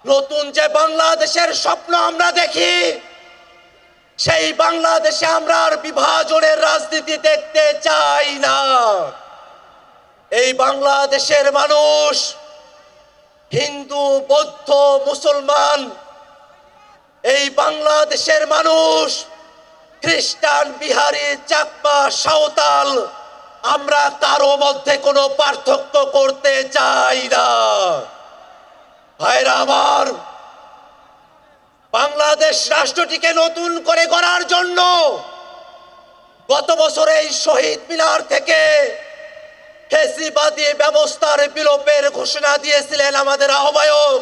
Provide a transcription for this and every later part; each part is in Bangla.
নতুন যে বাংলাদেশের স্বপ্ন আমরা দেখি, সেই বাংলাদেশে আমরা আর বিভাজনের রাজনীতি দেখতে চাই না। এই বাংলাদেশের মানুষ হিন্দু, বৌদ্ধ, মুসলমান, এই বাংলাদেশের মানুষ খ্রিস্টান, বিহারি, চাকমা, সাঁওতাল, আমরা কারো মধ্যে কোনো পার্থক্য করতে চাই না। ভাইরা আমার, বাংলাদেশ রাষ্ট্রটিকে নতুন করে গড়ার জন্য গত বছর এই শহীদ মিনার থেকে ফ্যাসিবাদী ব্যবস্থার বিলোপের ঘোষণা দিয়েছিলেন আমাদের আহ্বায়ক।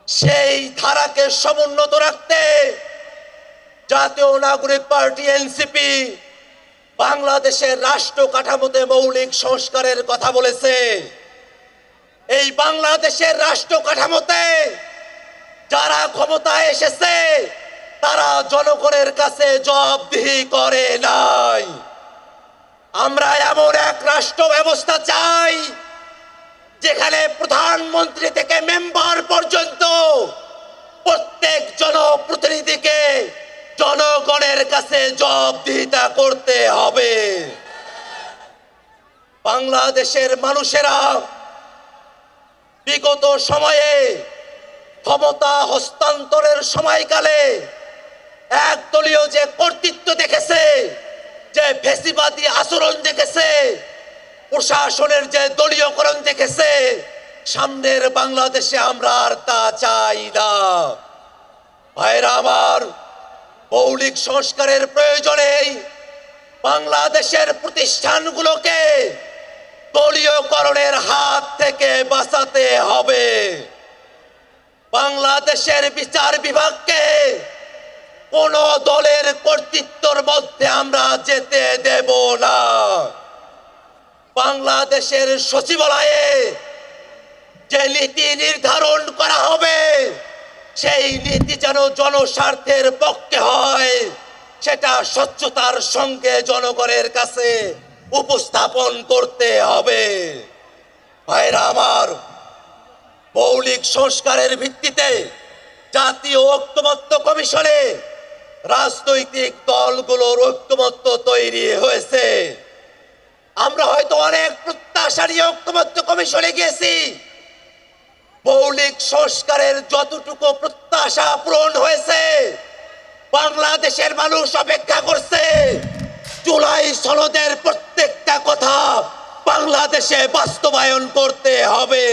সেই ধারাকে সমুন্নত রাখতে জাতীয় নাগরিক পার্টি এনসিপি বাংলাদেশের রাষ্ট্র কাঠামোতে মৌলিক সংস্কারের কথা বলেছে। এই বাংলাদেশের রাষ্ট্র কাঠামোতে যারা ক্ষমতায় এসেছে তারা জনগণের কাছে জবাবদিহি করে নাই। আমরা এমন এক রাষ্ট্র ব্যবস্থা চাই যেখানে প্রধানমন্ত্রী থেকে মেম্বার পর্যন্ত প্রত্যেক জনপ্রতিনিধিকে জনগণের কাছে জবাবদিহিতা করতে হবে। বাংলাদেশের মানুষেরা বিগত সময়ে ক্ষমতা হস্তান্তরের সময়কালে একদলীয় যে কর্তৃত্ব দেখেছে, যে ফ্যাসিবাদী আচরণ দেখেছে, প্রশাসনের যে দলীয়করণ দেখেছে, সামনের বাংলাদেশে আমরা আর তা চাই না। ভাইরা আমার, মৌলিক সংস্কারের প্রয়োজনে বাংলাদেশের প্রতিষ্ঠানগুলোকে দলীয়করণের হাত থেকে বাঁচাতে হবে। বাংলাদেশের বিচার বিভাগকে কোন দলের কর্তৃত্বের মধ্যে আমরা যেতে দেব না। বাংলাদেশের সচিবালয়ে যে নীতি নির্ধারণ করা হবে, সেই নীতি যেন জনস্বার্থের পক্ষে হয়, সেটা স্বচ্ছতার সঙ্গে জনগণের কাছে উপস্থাপন করতে হবে। ভাইরা আমার, মৌলিক সংস্কারের ভিত্তিতে জাতীয় ঐক্যমত্য কমিশনে রাজনৈতিক দলগুলোর ঐক্যমত্য তৈরি হয়েছে। আমরা হয়তো অনেক প্রত্যাশা নিয়ে ঐক্যমত্য কমিশনে গিয়েছি। মৌলিক সংস্কারের যতটুকু প্রত্যাশা পূরণ হয়েছে, বাংলাদেশের মানুষ অপেক্ষা করছে জুলাই সনদের প্রত্যেকটা কথা বাংলাদেশে বাস্তবায়ন করতে হবে।